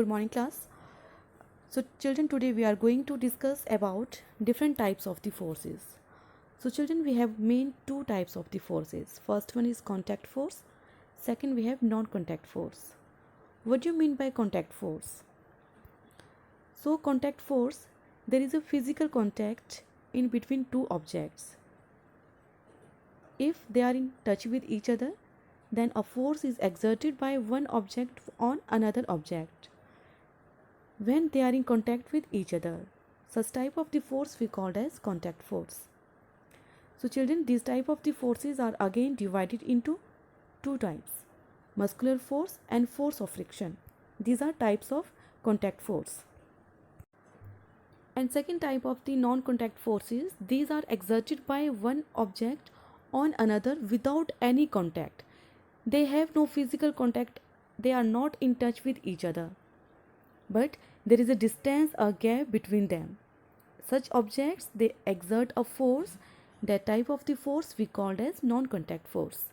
Good morning, class. So children, today we are going to discuss about different types of the forces. So children, we have main two types of the forces. First one is contact force. Second, we have non-contact force. What do you mean by contact force? So contact force, there is a physical contact in between two objects. If they are in touch with each other, then a force is exerted by one object on another object when they are in contact with each other. Such type of the force we called as contact force. So children, these type of the forces are again divided into two types: muscular force and force of friction. These are types of contact force. And second type of the non-contact forces, these are exerted by one object on another without any contact. They have no physical contact, they are not in touch with each other, but there is a distance, a gap between them. Such objects, they exert a force. That type of the force we called as non-contact force.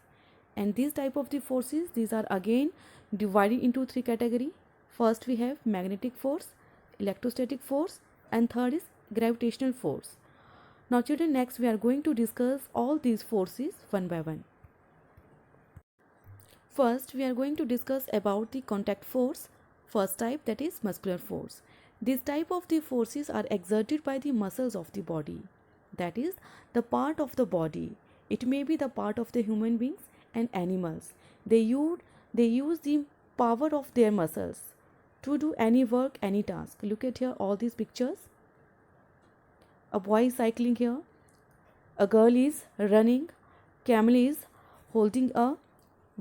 And these type of the forces, these are again divided into three categories. First we have magnetic force, electrostatic force, and third is gravitational force. Now children, next we are going to discuss all these forces one by one. First, we are going to discuss about the contact force. First type, that is muscular force. This type of the forces are exerted by the muscles of the body. That is the part of the body. It may be the part of the human beings and animals. They use the power of their muscles to do any work, any task. Look at here all these pictures. A boy is cycling here. A girl is running. Camel is holding a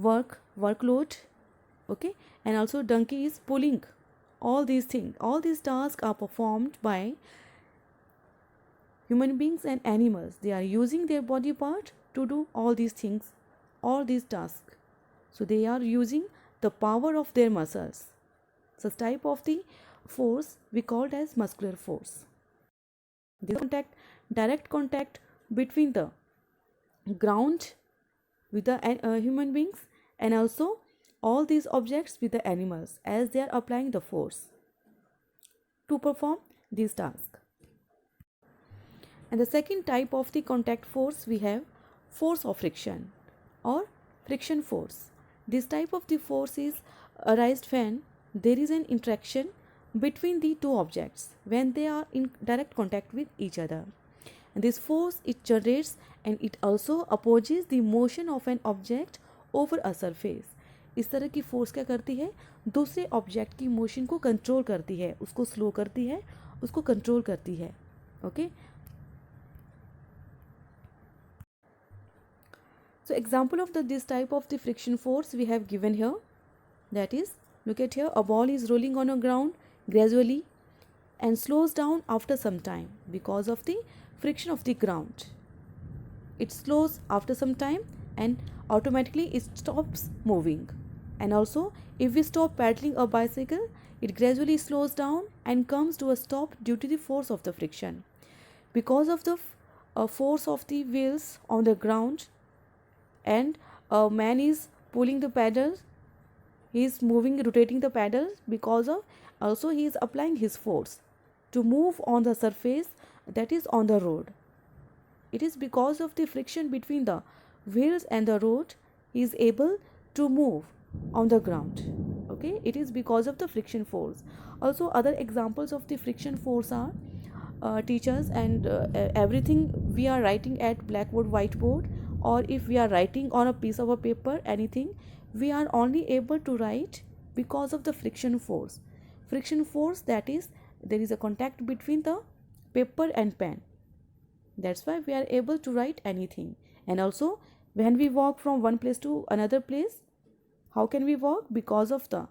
workload, okay, and also donkey is pulling. All these tasks are performed by human beings and animals. They are using their body part to do all these things, all these tasks. So they are using the power of their muscles. So type of the force we called as muscular force. This direct contact between the ground with the human beings and also all these objects with the animals as they are applying the force to perform these tasks. And the second type of the contact force we have force of friction or friction force. This type of the force is arised when there is an interaction between the two objects when they are in direct contact with each other. And this force it generates and it also opposes the motion of an object over a surface. इस तरह की force क्या करती है, दूसरे object की motion को control करती है, उसको स्लो करती है, उसको कंट्रोल करती है. Okay, so example of this type of the friction force we have given here. That is, look at here, a ball is rolling on a ground gradually and slows down after some time because of the friction of the ground. It slows after some time and automatically it stops moving. And also, if we stop pedaling a bicycle, it gradually slows down and comes to a stop due to the force of the friction. Because of the force of the wheels on the ground, and a man is pulling the pedals, he is moving, rotating the pedals, because of also he is applying his force to move on the surface, that is on the road. It is because of the friction between the wheels and the road he is able to move on the ground. Okay, it is because of the friction force. Also, other examples of the friction force are teachers and everything we are writing at blackboard, whiteboard, or if we are writing on a piece of a paper, anything, we are only able to write because of the friction force. Friction force, that is, there is a contact between the paper and pen. That's why we are able to write anything. And also, when we walk from one place to another place, how can we walk? Because of the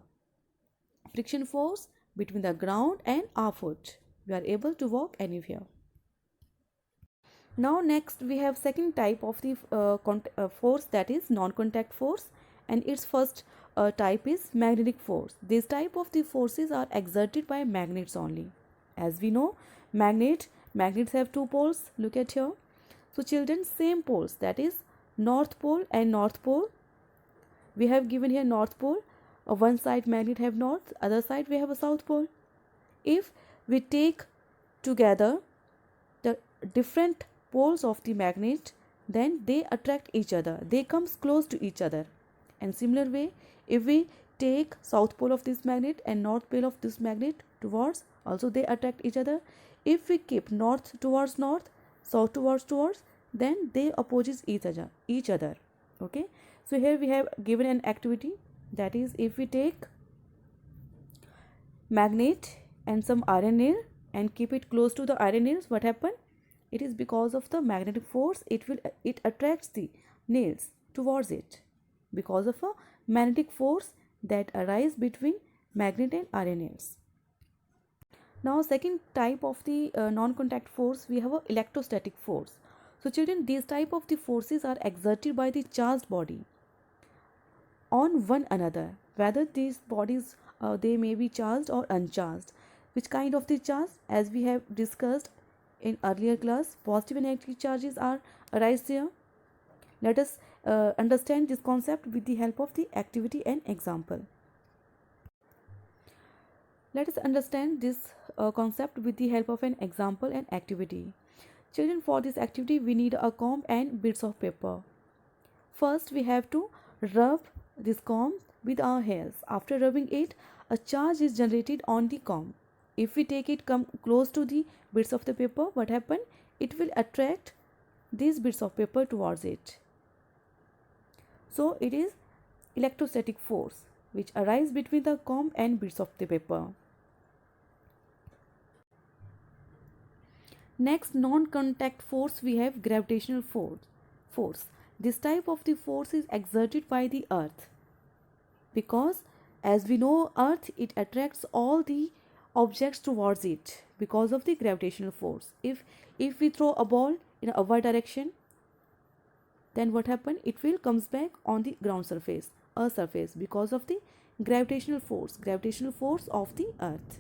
friction force between the ground and our foot. We are able to walk anywhere. Now next we have second type of the force, that is non-contact force, and its first type is magnetic force. This type of the forces are exerted by magnets only. As we know, magnets have two poles. Look at here. So children, same poles, that is north pole and north pole. We have given here north pole. one side magnet have north, other side we have a south pole. If we take together the different poles of the magnet, then they attract each other, they comes close to each other. And similar way, if we take south pole of this magnet and north pole of this magnet towards, also they attract each other. If we keep north towards north, south towards, then they opposes each other. Okay, so here we have given an activity, that is, if we take magnet and some iron nail and keep it close to the iron nails, what happen? It is because of the magnetic force, it attracts the nails towards it, because of a magnetic force that arise between magnet and iron nails. Now second type of the non-contact force, we have a electrostatic force. So children, these type of the forces are exerted by the charged body on one another, whether these bodies they may be charged or uncharged. Which kind of the charge? As we have discussed in earlier class, positive and negative charges are arise there. Let us understand this concept with the help of the activity and example. Let us understand this concept with the help of an example and activity. Children, for this activity we need a comb and bits of paper. First we have to rub this comb with our hairs. After rubbing it, a charge is generated on the comb. If we take it come close to the bits of the paper, what happen? It will attract these bits of paper towards it. So it is electrostatic force which arise between the comb and bits of the paper. Next non-contact force, we have gravitational force. This type of the force is exerted by the earth, because as we know, earth, it attracts all the objects towards it because of the gravitational force. If we throw a ball in a upward direction, then what happen? It will comes back on the ground surface, earth surface, because of the gravitational force of the earth.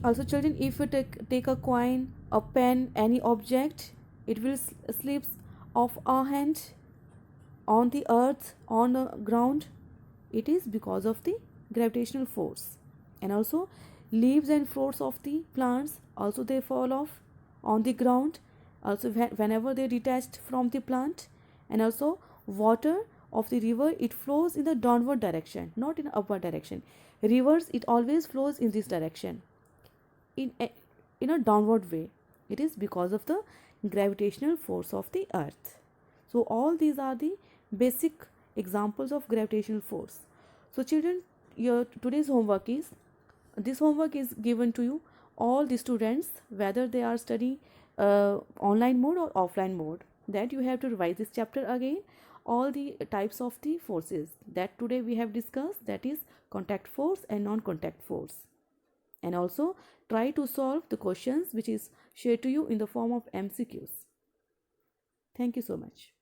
Also children, if you take a coin, a pen, any object, it will slip off our hand on the earth, on the ground. It is because of the gravitational force. And also leaves and fruits of the plants, also they fall off on the ground, also whenever they detached from the plant. And also water of the river, it flows in the downward direction, not in upward direction. Rivers, it always flows in this direction, in a downward way. It is because of the gravitational force of the earth. So all these are the basic examples of gravitational force. So children, your today's homework is, this homework is given to you, all the students, whether they are studying online mode or offline mode, that you have to revise this chapter again, all the types of the forces that today we have discussed, that is contact force and non-contact force. And also try to solve the questions which is shared to you in the form of MCQs. Thank you so much.